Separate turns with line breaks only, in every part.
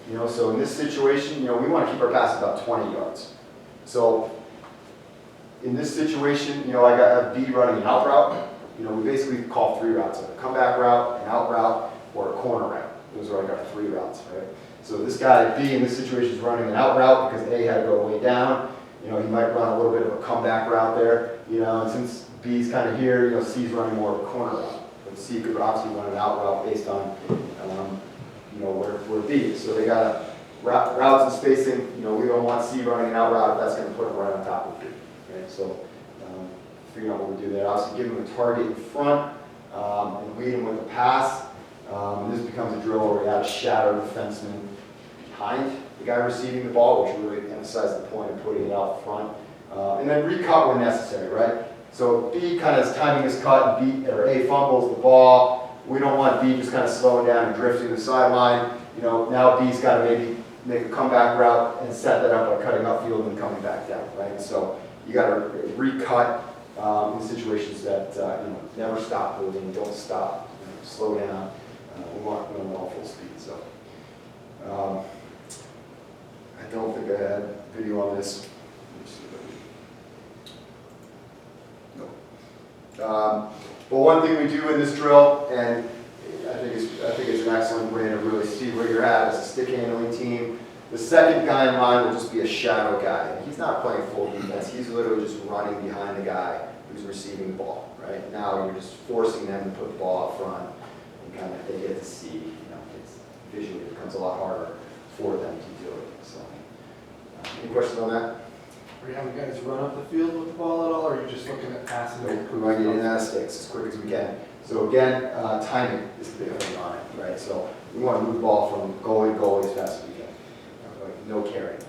So in this situation, we want to keep our pass about 20 yards. So in this situation, I got a B running an out route. We basically call 3 routes: a comeback route, an out route, or a corner route. Those are like our 3 routes, right? So this guy B in this situation is running an out route because A had to go way down. He might run a little bit of a comeback route there. And since B's kind of here, C's running more of a corner route. But C could obviously run an out route based on where B is. So they got routes and spacing. We don't want C running an out route if that's going to put him right on top of B. Okay? So figuring out what we do there. Obviously give him a target in front and lead him with a pass. And this becomes a drill where we have a shadow defenseman behind the guy receiving the ball, which really emphasizes the point of putting it out front. And then recut when necessary, right? So B kind of is timing his cut, and A fumbles the ball. We don't want B just kind of slowing down and drifting to the sideline. Now B's got to maybe make a comeback route and set that up by cutting upfield and coming back down, right? So you got to recut in situations that never stop moving, don't stop, slow down. We want all full speed. So I don't think I had video on this. No. But one thing we do in this drill, and I think it's an excellent way to really see where you're at as a stick handling team. The second guy in line will just be a shadow guy. And he's not playing full defense. He's literally just running behind the guy who's receiving the ball. Right now, you're just forcing them to put the ball up front, and kind of they get to see. Visually, it becomes a lot harder for them to do it. So, any questions on that?
Are you having guys run up the field with the ball at all, or are you just looking at passing it?
We want to get in and out of sticks as quick as we can. So again, timing is the big thing on it, right? So we want to move the ball from goalie to goalie as fast as we can. No carrying.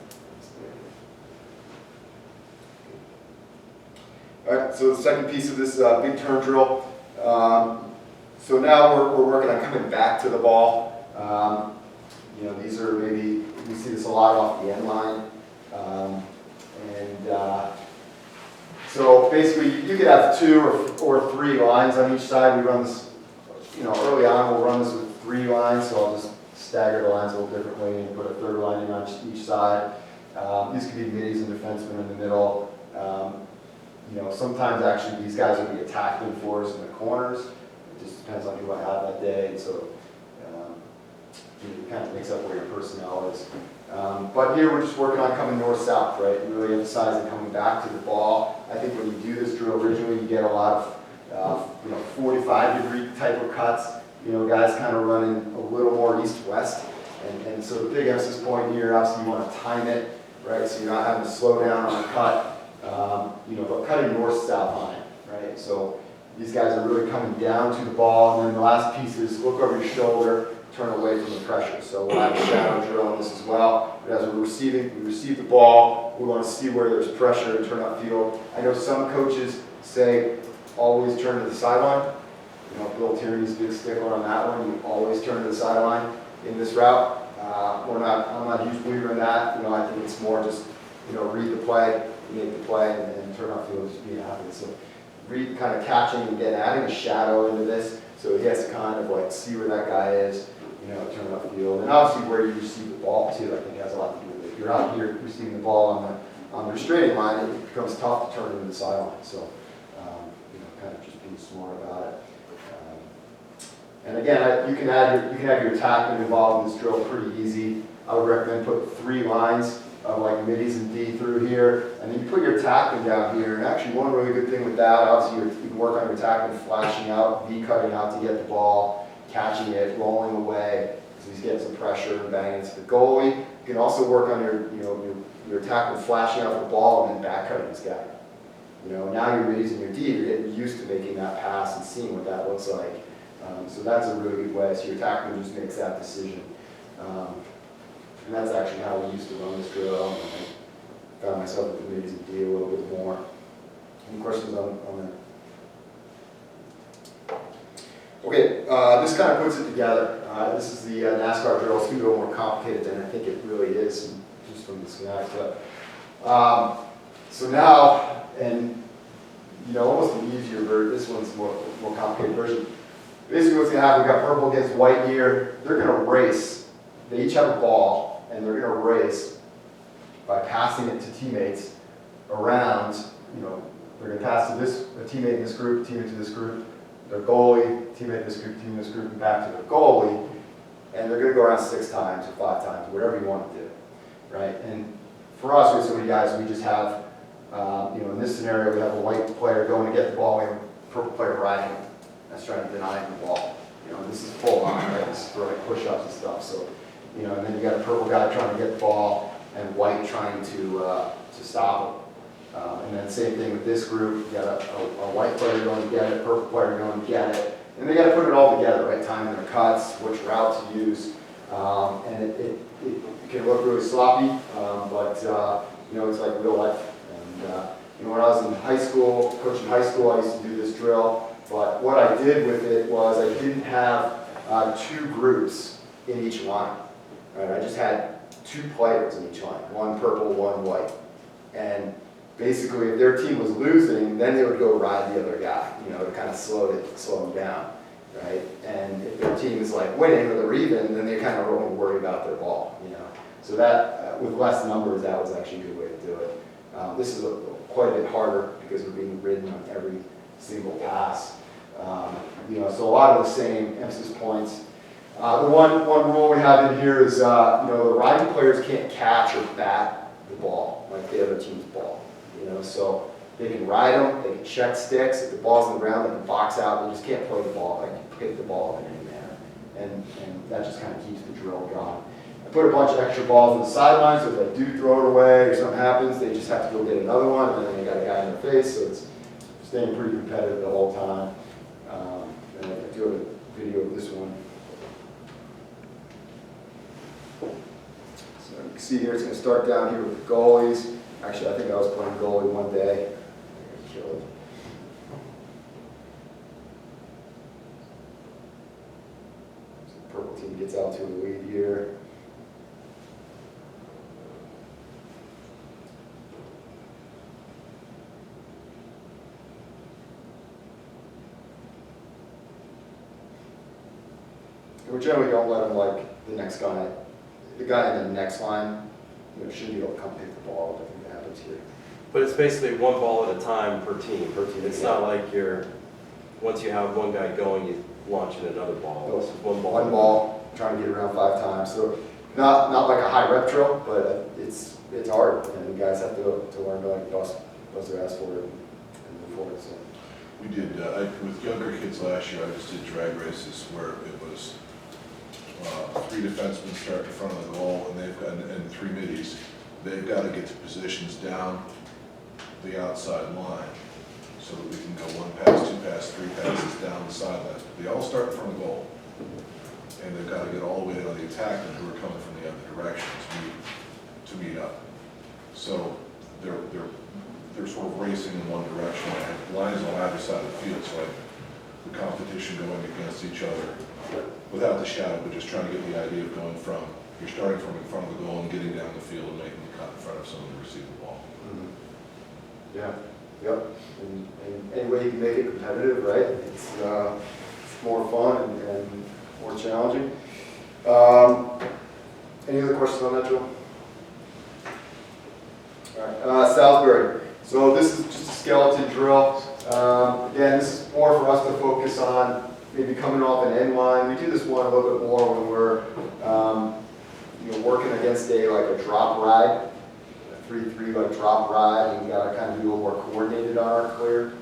All right, so the second piece of this big turn drill. So now we're working on coming back to the ball. These are maybe, we see this a lot off the end line. So basically you could have 2 or 3 lines on each side. We run this, early on we'll run this with 3 lines, so I'll just stagger the lines a little differently and put a 3rd line in on each side. These could be middies and defensemen in the middle. Sometimes actually these guys will be attackmen for us in the corners. It just depends on who I have that day, and so it kind of makes up where your personnel is. But here we're just working on coming north-south, right? And really emphasizing coming back to the ball. I think when you do this drill originally, you get a lot of 45-degree type of cuts. Guys kind of running a little more east-west. And so the big emphasis point here, obviously you want to time it, right? So you're not having to slow down on the cut, but cutting north-south on it, right? So these guys are really coming down to the ball. And then the last piece is look over your shoulder, turn away from the pressure. So we'll have a shadow drill on this as well. But as we receive the ball, we want to see where there's pressure and turn upfield. I know some coaches say always turn to the sideline. Bill Tierney's big stickler on that one. You always turn to the sideline in this route. I'm not a huge believer in that. I think it's more just read the play, make the play, and turn upfield, just being happy. So read, kind of catching and then adding a shadow into this, so he has to kind of see where that guy is. Turn upfield, and obviously where you receive the ball too. I think has a lot to do with it. If you're out here receiving the ball on the restraining line, it becomes tough to turn into the sideline. So, kind of just being smart about it. And again, you can have your attackman involved in this drill pretty easy. I would recommend put 3 lines of middies and D through here, and then you put your attackman down here. And actually, one really good thing with that, obviously, you can work on your attackman flashing out, V cutting out to get the ball, catching it, rolling away, so he's getting some pressure and banging into the goalie. You can also work on your attackman flashing out the ball and then back cutting this guy. Now you're raising your D, you're getting used to making that pass and seeing what that looks like. So that's a really good way. So your attackman just makes that decision. And that's actually how we used to run this drill. I found myself with the middies and D a little bit more. Any questions on that? Okay, this kind of puts it together. This is the NASCAR drill. It's going to be a little more complicated than I think it really is, just from the schematics. But so now, and almost an easier version. This one's more complicated version. Basically, what's going to happen? We've got purple against white here. They're going to race they each have a ball, and they're going to race by passing it to teammates around, they're going to pass to a teammate in this group, a teammate to this group, their goalie, teammate in this group, teammate in this group, and back to their goalie, and they're going to go around 6 times or 5 times, whatever you want to do, right? And for us, we have so many guys, we just have, in this scenario, we have a white player going to get the ball, and a purple player riding it. That's trying to deny him the ball. This is full on, right? This is for like push-ups and stuff. So, and then you got a purple guy trying to get the ball, and white trying to stop him. And then same thing with this group. You got a white player going to get it, purple player going to get it, and they got to put it all together, right? Timing their cuts, which route to use, and it can look really sloppy, but it's like real life. And when I was in high school, coaching high school, I used to do this drill. But what I did with it was I didn't have 2 groups in each line. Right? I just had 2 players in each line, one purple, one white. And basically, if their team was losing, then they would go ride the other guy, to kind of slow them down, right? And if their team is like winning or they're even, then they kind of only worry about their ball, So that, with less numbers, that was actually a good way to do it. This is quite a bit harder because we're being ridden on every single pass. So a lot of the same emphasis points. The one rule we have in here is, the riding players can't catch or bat the ball like the other team's ball. So they can ride them, they can check sticks. If the ball's on the ground, they can box out. They just can't play the ball, pick the ball in any manner. And that just kind of keeps the drill going. I put a bunch of extra balls on the sidelines, so if they do throw it away or something happens, they just have to go get another one, and then they got a guy in their face, so it's staying pretty competitive the whole time. And I do have a video of this one. So you can see here, it's going to start down here with the goalies. Actually, I think I was playing goalie one day. I killed it. So the purple team gets out to a lead here. We generally don't let them like the next guy. The guy in the next line, shouldn't be able to come pick the ball. I think that happens here.
But it's basically 1 ball at a time per team. It's
yeah.
not like once you have one guy going, you launch in another ball.
No,
It's 1 ball.
1 ball, trying to get around 5 times. So not like a high rep drill, but it's hard, and the guys have to learn to like bust their ass for it and move forward. So.
We did, with younger kids last year, I just did drag races where it was 3 defensemen start in front of the goal, and 3 middies. They've got to get to positions down the outside line so that we can go 1 pass, 2 pass, 3 passes down the sideline. They all start in front of the goal, and they've got to get all the way to the attack and who are coming from the other direction to meet up. So they're sort of racing in one direction. I have lines on either side of the field, so like the competition going against each other without the shadow, but just trying to get the idea of going from, you're starting from in front of the goal and getting down the field and making the cut in front of someone to receive the ball.
Mm-hmm. Yeah, yep. And any way you can make it competitive, right? It's more fun and more challenging. Any other questions on that, Joe? All right, Salisbury. So this is just a skeleton drill. Again, this is more for us to focus on maybe coming off an end line. We do this one a little bit more when we're working against a drop ride, a 3-3 like drop ride, and we got to kind of do a little more coordinated on our clear.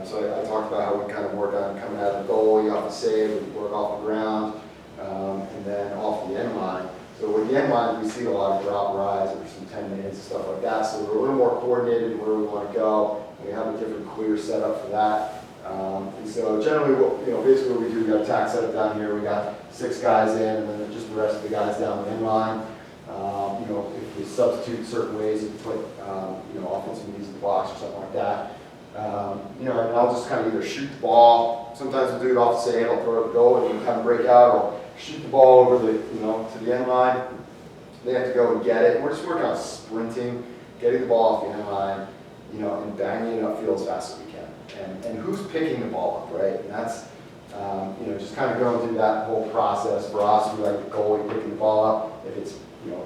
So I talked about how we kind of work on coming out of the goalie, off the save, we work off the ground, and then off the end line. So with the end lines, we see a lot of drop rides or some 10 minutes and stuff like that. So we're a little more coordinated in where we want to go. We have a different clear setup for that. And so generally, basically what we do, we got a tack setup down here. We got 6 guys in, and then just the rest of the guys down the end line. If we substitute certain ways, and put offensive knees and blocks or something like that. And I'll just kind of either shoot the ball. Sometimes we'll do it off the save. I'll throw it at goal, and kind of break out. I'll shoot the ball over the to the end line. They have to go and get it. We're just working on sprinting, getting the ball off the end line, and banging it upfield as fast as we can. And who's picking the ball up, right? And that's Just kind of going through that whole process. For us, we like the goalie picking the ball up. If it's,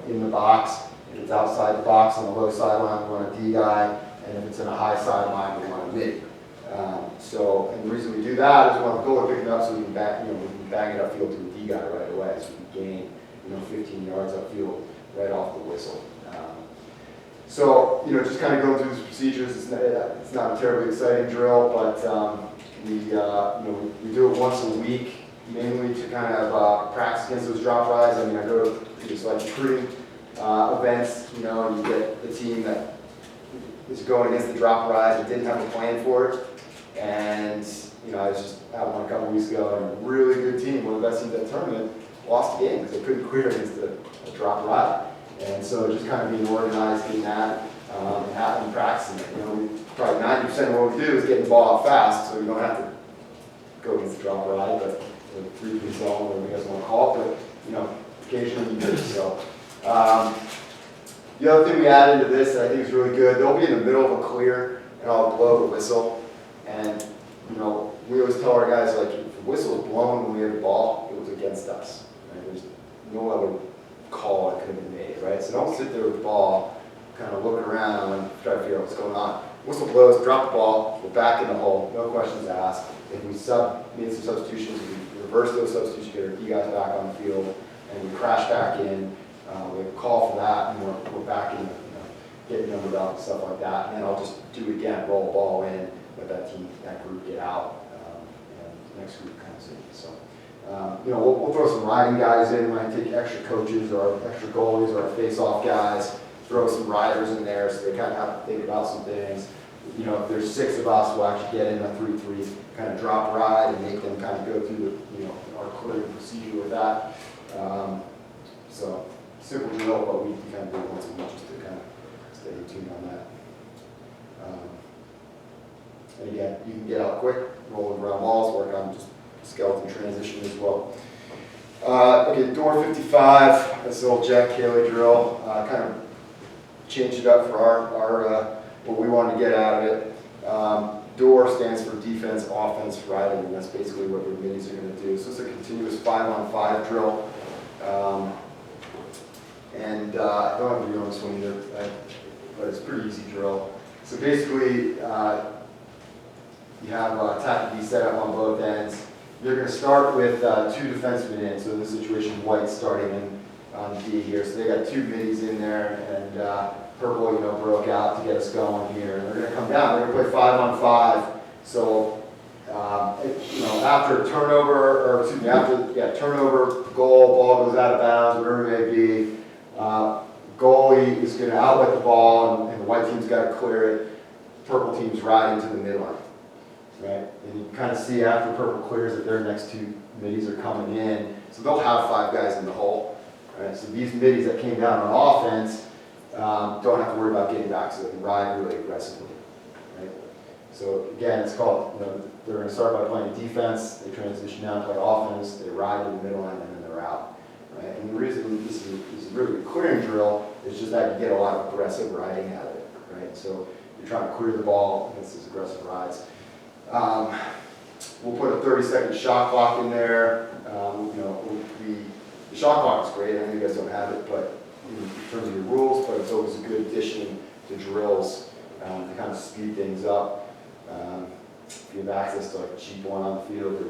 in the box, if it's outside the box on the low sideline, we want a D guy, and if it's in a high sideline, we want a mid. And the reason we do that is we want the goalie picking it up so we can bang it upfield to the D guy right away, so we can gain, 15 yards upfield right off the whistle. Just kind of going through these procedures. It's not a terribly exciting drill, but we do it once a week, mainly to kind of practice against those drop rides. I go to these recruiting events, you get the team that is going against the drop rides and didn't have a plan for it. And, I was just at one a couple weeks ago, and a really good team, one of the best teams at the tournament, lost the game because they couldn't clear against a drop ride. And so just kind of being organized in that and practicing it. Probably 90% of what we do is getting the ball out fast, so we don't have to go against the drop ride, but the 3-3 zone, whatever you guys want to call it, but occasionally you do. So the other thing we add into this that I think is really good, they'll be in the middle of a clear and I'll blow the whistle. And we always tell our guys, like, if the whistle is blown when we have the ball, it was against us. Right? There's no other call that could have been made, right? So don't sit there with the ball, kind of looking around and try to figure out what's going on. Whistle blows, drop the ball, we're back in the hole, no questions asked. If we made some substitutions, we reverse those substitutions, get our D guys back on the field, and we crash back in. We have a call for that, and we're back in, getting numbered up and stuff like that. And then I'll just do it again, roll the ball in, let that group get out, and the next group comes in. So, we'll throw some riding guys in. We might take extra coaches or extra goalies or our face-off guys, throw some riders in there so they kind of have to think about some things. If there's 6 of us, we'll actually get in a 3-3 kind of drop ride and make them kind of go through the, our clearing procedure with that. So simple drill, but we kind of do it once a week just to kind of stay tuned on that. And again, you can get out quick, rolling around balls, work on just skeleton transition as well. Okay, door 55, this little Jack Haley drill, kind of changed it up for our what we wanted to get out of it. Door stands for defense, offense, riding, and that's basically what your minis are going to do. So it's a continuous 5-on-5 drill. I don't have to be on this one either, but it's a pretty easy drill. So basically, you have attack and D set up on both ends. You're going to start with 2 defensemen in. So in this situation, White's starting in on D here. So they got 2 middies in there, and Purple, broke out to get us going here. And they're going to come down. They're going to play 5-on-5. So, after turnover, turnover, goal, ball goes out of bounds, whatever it may be. Goalie is going to outlet the ball, and the white team's got to clear it. Purple team's riding to the midline, right? And you kind of see after purple clears that their next 2 middies are coming in, so they'll have 5 guys in the hole, right? So these middies that came down on offense don't have to worry about getting back, so they can ride really aggressively, right? So again, it's called, they're going to start by playing defense, they transition down to play offense, they ride to the midline, and then they're out. Right? And the reason this is really a clearing drill is just that you get a lot of aggressive riding out of it, right? So you're trying to clear the ball against these aggressive rides. We'll put a 30-second shot clock in there. The shot clock is great. I know you guys don't have it, but in terms of your rules, but it's always a good addition to drills to kind of speed things up. If you have access to like a cheap one on the field, or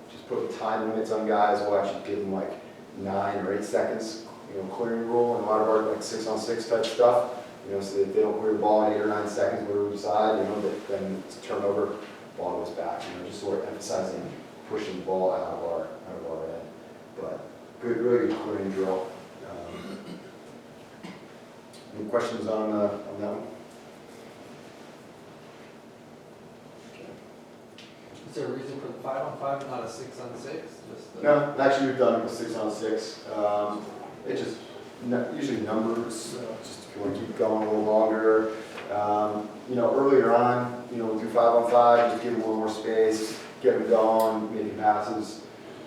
just put time limits on guys. We'll actually give them like 9 or 8 seconds, clearing rule, and a lot of our like 6-on-6 type stuff. So that if they don't clear the ball in 8 or 9 seconds, whatever we decide, then it's a turnover, ball goes back. Just sort of emphasizing pushing the ball out of our end. But good, really good clearing drill. Any questions on that one?
Is there a reason for the 5-on-5 and not a 6-on-6?
No, actually we've done it with 6-on-6. It just usually numbers, just if you want to keep going a little longer. Earlier on, we'll do 5-on-5, just give them a little more space, get them going, maybe passes.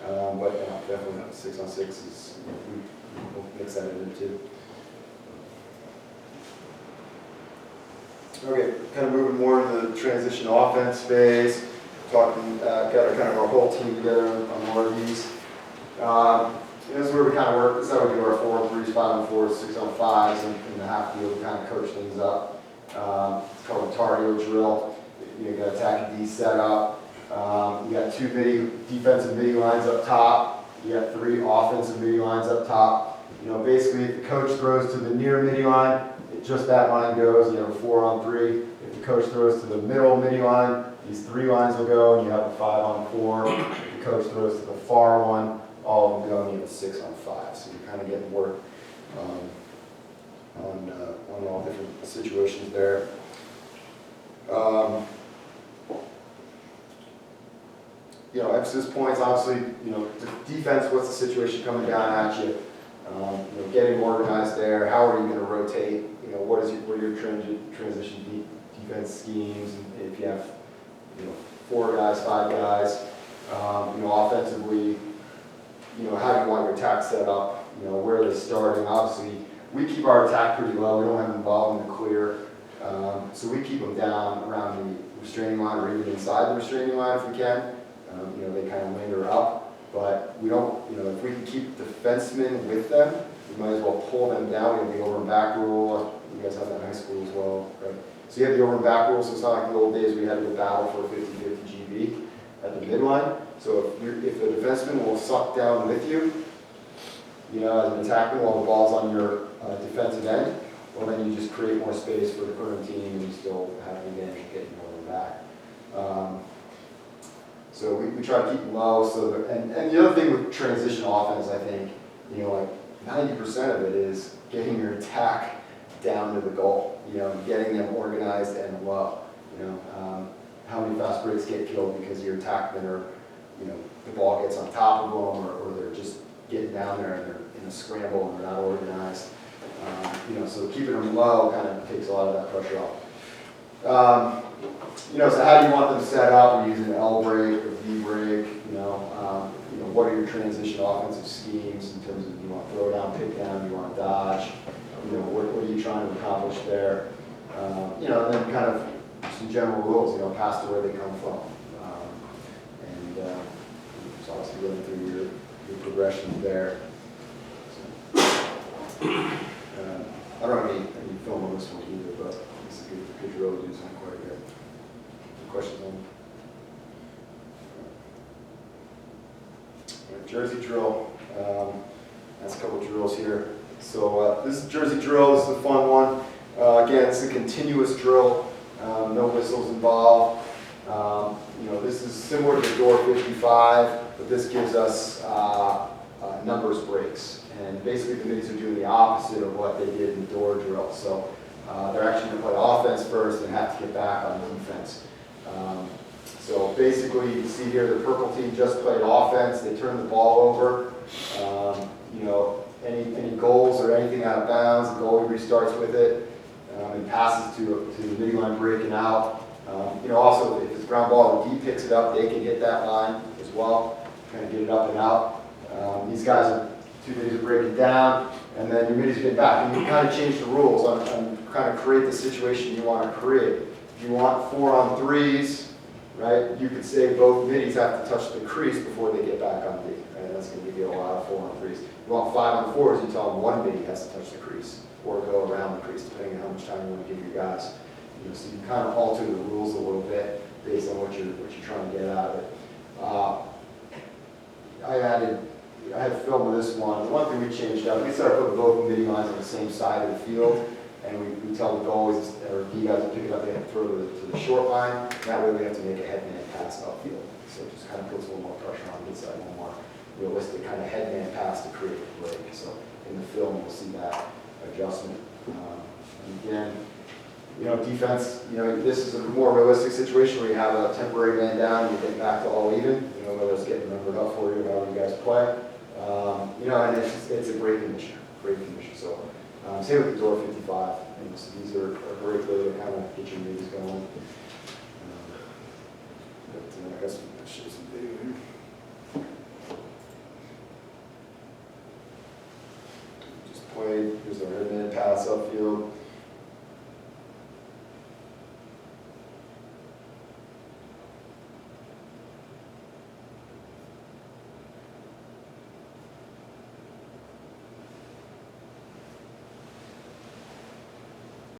But definitely 6-on-6 is, we'll mix that in too. Okay, kind of moving more into the transition offense phase. talking, got kind of our whole team together on more of these. This is where we kind of work, this is how we do our 4-on-3s, 5-on-4s, 6-on-5s, and in the half field, we kind of coach things up. It's called a tar heel drill. You got attack and D set up. You got 2 defensive midi lines up top. You got 3 offensive midi lines up top. Basically, if the coach throws to the near midi line, just that line goes. You have a 4-on-3. If the coach throws to the middle midi line, these 3 lines will go, and you have a 5-on-4. If the coach throws to the far one, all of them go, and you have a 6-on-5. So you're kind of getting work on all different situations there. Emphasis points, obviously, defense, what's the situation coming down at you? Getting organized there, how are you going to rotate? What are your transition defense schemes? If you have, 4 guys, 5 guys, offensively, how do you want your attack set up? Where are they starting? Obviously, we keep our attack pretty low. We don't have them involved in the clear. So we keep them down around the restraining line or even inside the restraining line if we can. They kind of linger up. But we don't, if we can keep defensemen with them, we might as well pull them down. We have the over and back rule. You guys have that in high school as well, right? So you have the over and back rule, so it's not like the old days we had to battle for a 50-50 GB at the midline. So if the defenseman will suck down with you, as an attackman while the ball's on your defensive end, well then you just create more space for the current team and you still have an advantage of getting over and back. So we try to keep them low. So and the other thing with transition offense, I think, like 90% of it is getting your attack down to the goal. Getting them organized and low. How many fast breaks get killed because your attackmen are, the ball gets on top of them, or they're just getting down there and they're in a scramble and they're not organized. So keeping them low kind of takes a lot of that pressure off. So how do you want them set up? Are you using an L break or V break? What are your transition offensive schemes in terms of, you want throw down, pick down, you want dodge? What are you trying to accomplish there? And then kind of some general rules, pass to where they come from. So obviously running through your progressions there. I don't have any film on this one either, but it's a good drill to do something quite good. Questions on? Right, jersey drill. That's a couple of drills here. So this is jersey drill. This is a fun one. Again, it's a continuous drill. No whistles involved. This is similar to the door 55, but this gives us numbers breaks. And basically the middies are doing the opposite of what they did in the door drill. So they're actually going to play offense first and have to get back on defense. So basically, you can see here the purple team just played offense. They turned the ball over. Any goals or anything out of bounds, the goalie restarts with it and passes to the midi line breaking out. Also, if it's ground ball, the D picks it up, they can hit that line as well, kind of get it up and out. These guys, 2 middies are breaking down, and then your middies get back. And you kind of change the rules on kind of create the situation you want to create. If you want 4-on-3s, right, you could say both middies have to touch the crease before they get back on D. Right? That's going to give you a lot of 4-on-3s. If you want 5-on-4s, you tell them one middy has to touch the crease or go around the crease, depending on how much time you want to give your guys. So you kind of alter the rules a little bit based on what you're trying to get out of it. I had film of this one. The one thing we changed up, we started putting both midi lines on the same side of the field, and we tell the goalies or D guys to pick it up, they have to throw to the short line. That way we have to make a headman pass upfield. So it just kind of puts a little more pressure on the inside, a little more realistic kind of headman pass to create a break. So in the film, you'll see that adjustment. And again, defense, this is a more realistic situation where you have a temporary man down and you get back to all even, whether it's getting numbered up for you or however you guys play. And it's a great condition. So same with the door 55. So these are a great way to kind of get your knees going. I guess we'll show some video here. Just played, here's our headman pass upfield.